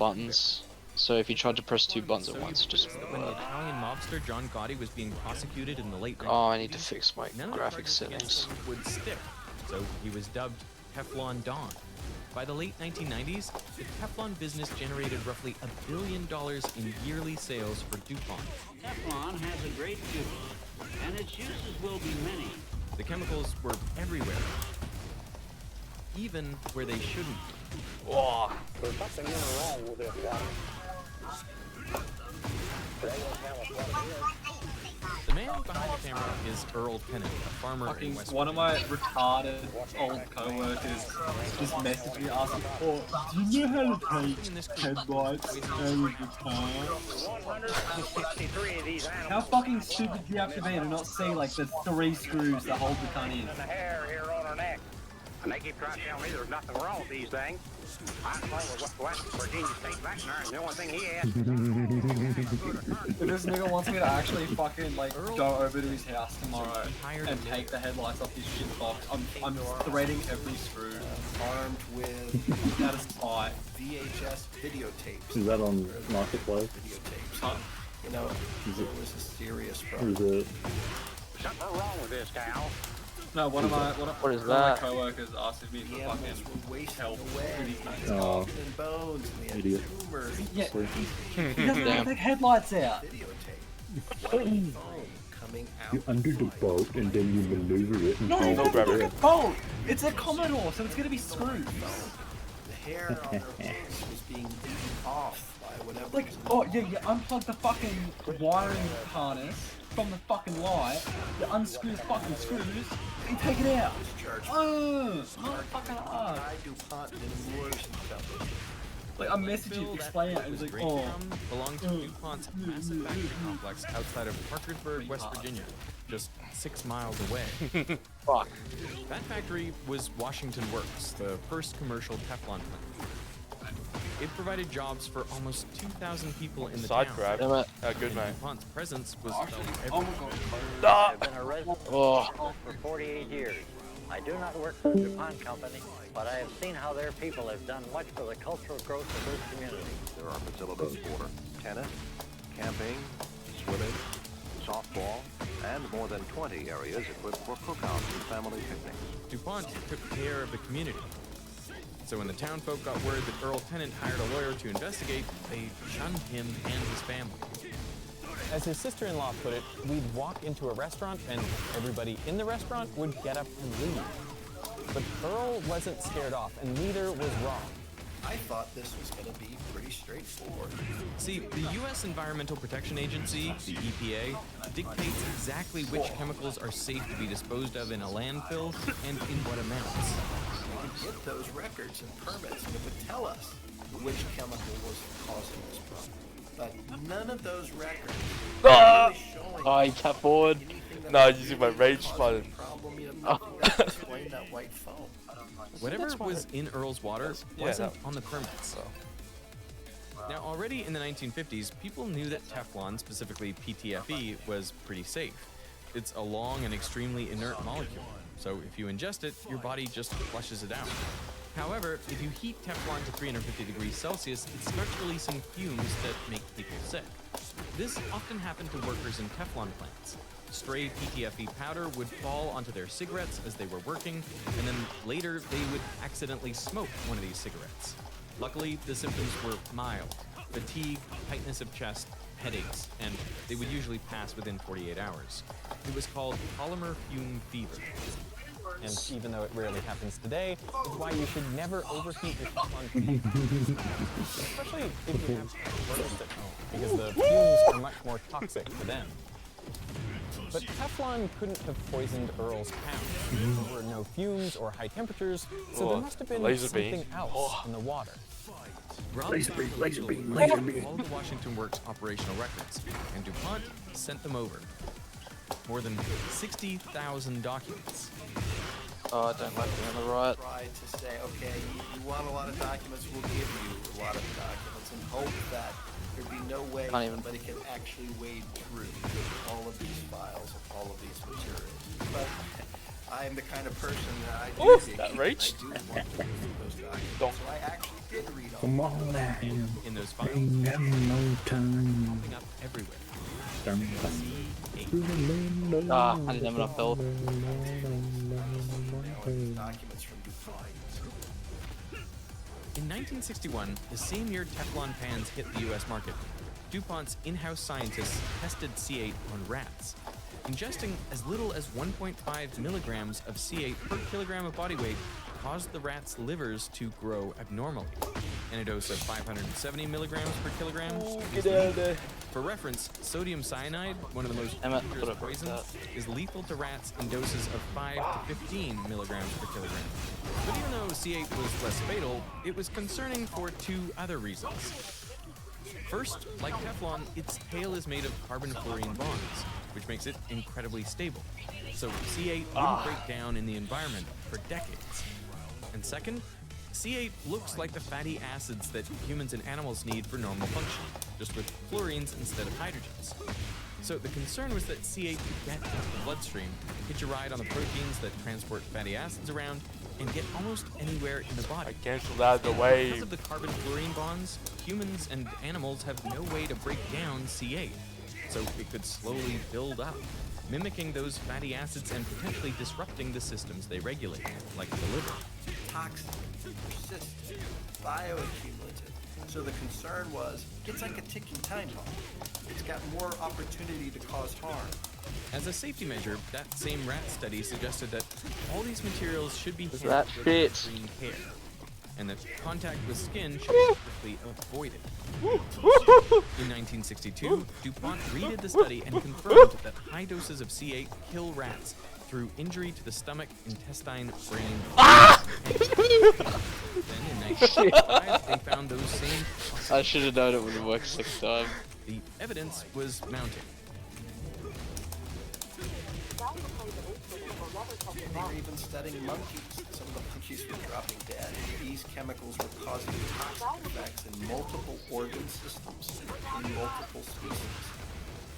buttons. So if you tried to press 2 buttons at once, just When the Italian mobster John Gotti was being prosecuted in the late 1990s, oh, I need to fix my none of the graphics charges against settings. him would stick, so he was dubbed Teflon Don. By the late 1990s, the Teflon business generated roughly $1 billion in yearly sales for DuPont. Teflon has a great future, and its uses will be many. The chemicals were everywhere, even where they shouldn't be. Oh. There's something wrong with this water. The man behind the camera is Earl Tennant, a farmer in West One of my retarded old co-workers just messaged me asking, oh, do you know how to take headlights out of the car? 163 of these animals. How fucking stupid do you have to be to not see like the 3 screws that hold the gun in? And the hair here on our neck. And they keep trying to tell me there's nothing wrong with these things. I play with West Virginia State Veterinary, and the only thing he asked If this nigga wants me to actually fucking like go over to his house tomorrow and take the headlights off his shit box, I'm threading every screw. Armed with That is tight. VHS videotapes. Is that on Marketplace? Videotapes. Huh? You know, it was a serious Or problem. is it? something wrong with this cow. No, one of my What is one of my that? co-workers asked me for The animals fucking were wasting help away. with his Oh. Skin and bones, and we had Idiot. tumors. Yeah, Sleeping. he doesn't have to take headlights out. Videotape. White foam coming out. You undo the bolt and then you maneuver it and No, it's hold not a it. fucking bolt. It's a Commodore, so it's gonna be screwed. The hair on their face was being beaten off by whatever. Like, was oh yeah, you unplug the fucking wiring harness from the fucking light, you unscrew the fucking screws, and you take it out. discharged. Motherfucking ass. I DuPont and Moores and Company. Like, I messaged you explaining it, it was like, oh. belonged to DuPont's massive factory complex outside of Parkersburg, West Virginia, just 6 miles away. Fuck. That factory was Washington Works, the first commercial Teflon plant. It provided jobs for almost 2,000 people in the Side town. grab. Damn it. Good man. DuPont's presence was felt everywhere. I've been a resident Oh. for 48 years. I do not work for the DuPont Company, but I have seen how their people have done much for the cultural growth of this community. There are facilities for tennis, camping, swimming, softball, and more than 20 areas equipped for cookouts and family picnics. DuPont took care of the community. So when the town folk got word that Earl Tennant hired a lawyer to investigate, they shunned him and his family. As his sister-in-law put it, we'd walk into a restaurant and everybody in the restaurant would get up and leave. But Earl wasn't scared off, and neither was Ron. I thought this was going to be pretty straightforward. See, the U.S. Environmental Protection Agency, the EPA, dictates exactly which chemicals are safe to be disposed of in a landfill and in what amounts. We could get those records and permits, and it would tell us which chemical was causing this problem. But none of those records really showing Oh, you tap forward. anything that No, was using my rage button. problem, you know, nothing that explained that white foam. Whatever was in Earl's water Yeah, wasn't that- on the permits. Now, already in the 1950s, people knew that Teflon, specifically PTFE, was pretty safe. It's a long and extremely inert molecule, so if you ingest it, your body just flushes it out. However, if you heat Teflon to 350 degrees Celsius, it starts releasing fumes that make people sick. This often happened to workers in Teflon plants. Stray PTFE powder would fall onto their cigarettes as they were working, and then later they would accidentally smoke one of these cigarettes. Luckily, the symptoms were mild: fatigue, tightness of chest, headaches, and they would usually pass within 48 hours. It was called polymer fume fever. And even though it rarely happens today, it's why you should never overheat your Teflon pan. Especially if you have workers at home, because the fumes are much more toxic to them. But Teflon couldn't have poisoned Earl's cow. There were no fumes or high temperatures, so there must have been laser something beam. else in the water. Rob Laser beam, laser beam, all laser beam. the Washington Works operational records, and DuPont sent them over. More than 60,000 documents. Oh, I don't like being on the right. Try to say, okay, you want a lot of documents, we'll give you a lot of documents, and hope that there'd be no way Can't even- somebody can actually wade through all of these files, all of these materials. But I am the kind of person that I do Oof, dig that deep, rage. and I do want to read those documents. Don't. So I actually did read on. Come on now. In those files, Ain't got no time. popping up everywhere. Ah, I didn't have enough health. Documents from DuPont. In 1961, the same year Teflon pans hit the US market, DuPont's in-house scientists tested C8 on rats. Ingesting as little as 1.5 milligrams of C8 per kilogram of body weight caused the rats' livers to grow abnormally. And a dose of 570 milligrams per kilogram is lethal. For reference, sodium cyanide, one of the most Emma, dangerous put up poisons, that. is lethal to rats in doses of 5 to 15 milligrams per kilogram. But even though C8 was less fatal, it was concerning for two other reasons. First, like Teflon, its tail is made of carbon-fluorine bonds, which makes it incredibly stable. So C8 wouldn't break down in the environment for decades. And second, C8 looks like the fatty acids that humans and animals need for normal function, just with fluorines instead of hydrogens. So the concern was that C8 could get into the bloodstream, hitch a ride on the proteins that transport fatty acids around, and get almost anywhere in the body. Cancel out the way. Because of the carbon-fluorine bonds, humans and animals have no way to break down C8, so it could slowly build up, mimicking those fatty acids and potentially disrupting the systems they regulate, like the liver. Toxic, persistent, bioaccumulative. So the concern was, it's like a ticking time bomb. It's got more opportunity to cause harm. As a safety measure, that same rat study suggested that all these materials should be Does handled that with fit? green care, and that contact with skin should be strictly avoided. In 1962, DuPont redid the study and confirmed that high doses of C8 kill rats through injury to the stomach, intestine, brain, Then in 1965, they found those same. I should have known it would work 6 times. The evidence was mounting. They were even studying monkeys. Some of the monkeys were dropping dead. These chemicals were causing toxic effects in multiple organ systems in multiple species.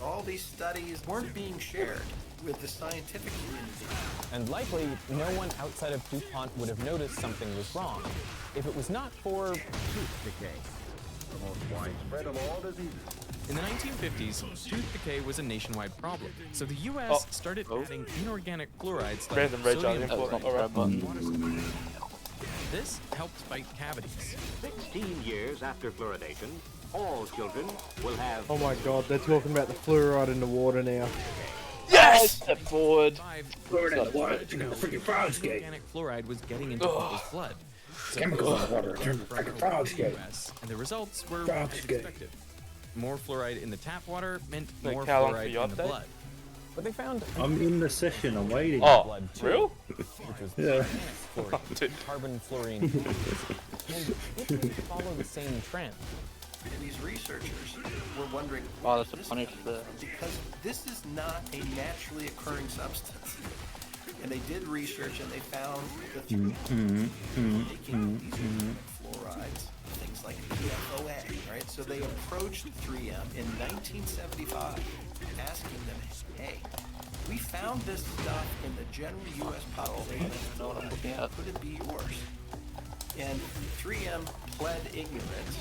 All these studies weren't being shared with the scientific community. And likely, no one outside of DuPont would have noticed something was wrong if it was not for tooth decay. The most widespread of all diseases. In the 1950s, tooth decay was a nationwide problem, so the U.S. started adding inorganic fluorides like Random red sodium giant chloride alright. to the water supply. This helped fight cavities. 16 years after fluoridation, all children will have... Oh my god, they're talking about the fluoride in the water now. Yes! Step forward. Fluoride in the water, it's gonna freaking frog skate. Organic fluoride was getting into people's blood. So Chemicals in the water, turn from like a around frog the skate. US, and the results were Frog as skate. expected. More fluoride in the tap water meant Like more how long for fluoride your in the update? blood. But they found I'm in the session, I'm waiting. Oh, blood too, real? which was Yeah. fluorine, Dude. carbon fluorine. And it didn't follow the same trend. These researchers were wondering, Oh, where that's a does this punish come for from? Because this is not a naturally occurring substance. And they did research and they found that through making these organic fluorides, things like PFOA, right? So they approached 3M in 1975, asking them, hey, we found this stuff in the general U.S. population. Could it be yours? And 3M pled ignorance.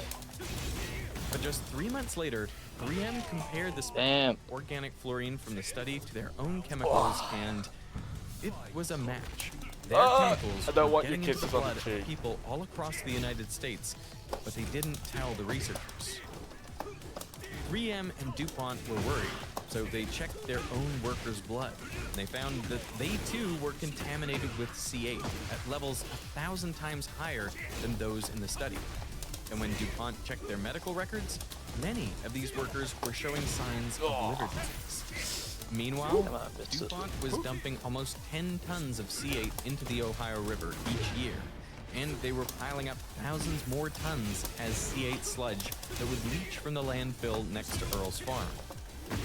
But just 3 months later, 3M compared the Damn. organic fluorine from the study to their own chemicals, and it was a match. Their chemicals I don't were want your getting into kisses the on the blood cheek. of people all across the United States, but they didn't tell the researchers. 3M and DuPont were worried, so they checked their own workers' blood. And they found that they too were contaminated with C8 at levels 1,000 times higher than those in the study. And when DuPont checked their medical records, many of these workers were showing signs of liver disease. Meanwhile, DuPont was dumping almost 10 tons of C8 into the Ohio River each year, and they were piling up thousands more tons as C8 sludge that would leach from the landfill next to Earl's farm.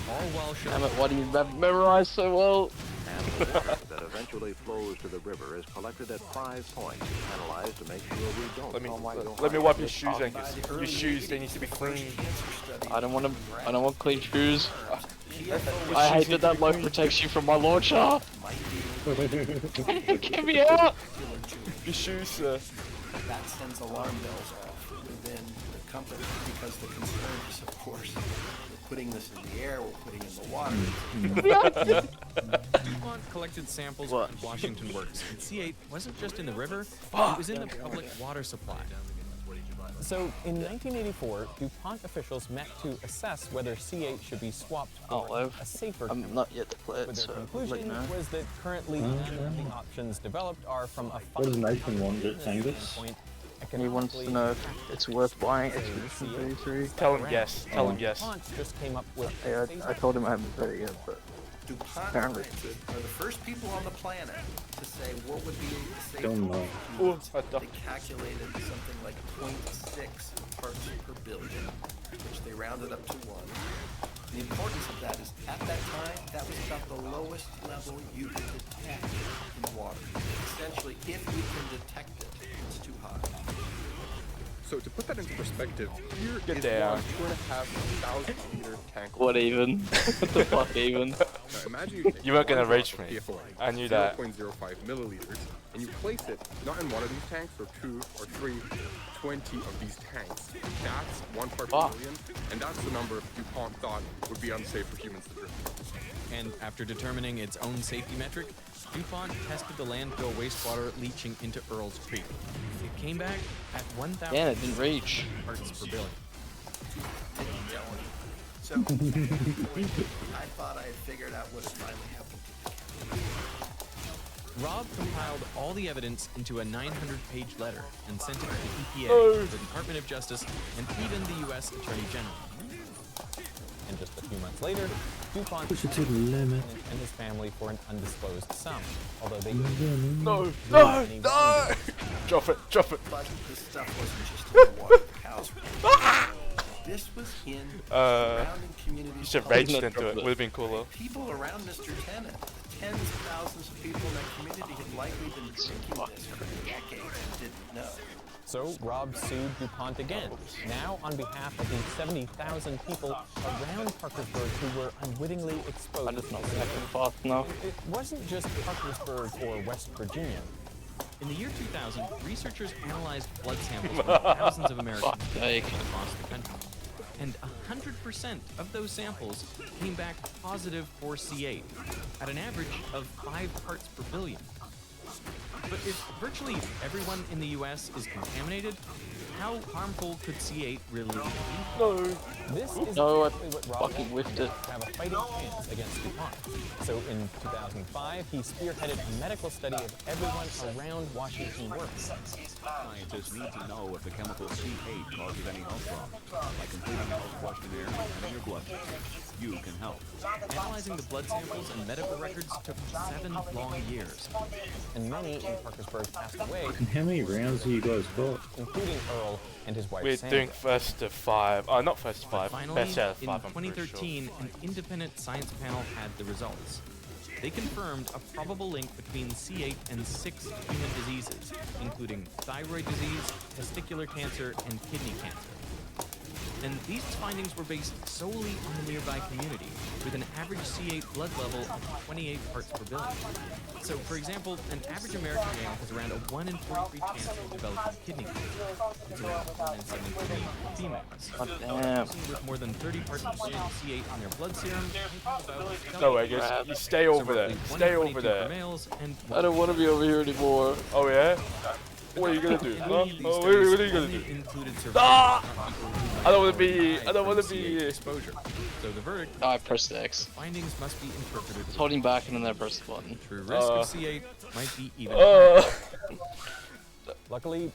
All while showing... Damn it, why do you memorize so well? And the water that eventually flows to the river is collected at 5 points, analyzed to make sure we don't. Let me Ohio let me wipe your shoes, River. Angus. Your shoes, they need to be clean. I don't want clean shoes. Your I hate shoes need that that to be loaf clean. protects you from my launcher. Get me out! Your shoes, sir. That sends alarm bells off. company because the concern is, of course, we're putting this in the air, we're putting it in the water. DuPont collected samples from Washington Works, and C8 wasn't just in the river, it was in the public water supply. So, in 1984, DuPont officials met to assess whether C8 should be swapped for a safer I'm chemical. not yet declared, But their so conclusion was that currently none of the options developed are from a What does Nathan want, Angus? standpoint he wants to know if it's worth buying Expedition 33. Tell him yes. Tell him yes. DuPont just came up with Yeah, I told him I haven't played it yet, but DuPont apparently. scientists are the first people on the planet to say what would be a safe Don't know. Ooh, I thought- They calculated something like 0.6 parts per billion, which they rounded up to 1. The importance of that is, at that time, that was about the lowest level you could detect in water. Essentially, if you can detect it, it's too high. So to put that into perspective, here Get is down. 1,500 liter tank. What even? What the fuck even? Now imagine you take You weren't gonna one drop rage of me. PFOA, I knew that. 0.05 milliliters, and you place it not in one of these tanks or 2 or 3, 20 of these tanks. That's 1 part per million, and that's the number DuPont thought would be unsafe for humans to drink. And after determining its own safety metric, DuPont tested the landfill wastewater leaching into Earls Creek. It came back at 1,000 Yeah, it didn't reach. parts per billion. So, I thought I had figured out what had finally happened to the Rob compiled all the evidence into a 900-page letter and sent it to the EPA, the Department of Justice, and even the U.S. Attorney General. And just a few months later, DuPont Push it to the limit. and his family for an undisclosed sum, although they No, no, no! Drop it, drop it. But this stuff wasn't just in the water the cows were. This was in surrounding communities. You should have raged into it. Would have been cooler. People around Mr. Tennant, tens of thousands of people in that community had likely been drinking this for decades and didn't know. So Rob sued DuPont again, now on behalf of the 70,000 people around Parkersburg who were unwittingly exposed. I'm just not connecting fast enough. It wasn't just Parkersburg or West Virginia. In the year 2000, researchers analyzed blood samples from thousands of Americans across the country. And 100% of those samples came back positive for C8, at an average of 5 parts per billion. But if virtually everyone in the US is contaminated, how harmful could C8 really be? No. This is No, I exactly what Rob fucking wanted whiffed to it. have a fighting chance against DuPont. So in 2005, he spearheaded a medical study of everyone around Washington Works. Scientists need to know if the chemical C8 causes any health problems. By completing a health questionnaire and having your blood tested, you can help. Analyzing the blood samples and medical records took 7 long years. And many in Parkersburg passed away, And how many rounds have you guys got? including Earl and his wife We're Sandra. doing first to 5. Oh, not first to 5. Finally, Best out of in 5, I'm pretty sure. 2013, an independent science panel had the results. They confirmed a probable link between C8 and 6 human diseases, including thyroid disease, testicular cancer, and kidney cancer. And these findings were based solely on the nearby community, with an average C8 blood level of 28 parts per billion. So, for example, an average American male has around a 1 in 43 chance of developing kidney cancer. It's around 1 in 73 for females. God damn. With more than 30 parts per billion C8 on their blood serum, No way, guys. You stay over there. Stay over there. I don't want to be over here anymore. Oh, yeah? What are you gonna do? Huh? Oh, what are you gonna do? Ah! I don't want to be. I don't want to be. Exposure. So the verdict. Oh, I pressed X. Findings must be interpreted. I was holding back and then I pressed the button. True risk of C8 might be even. Luckily,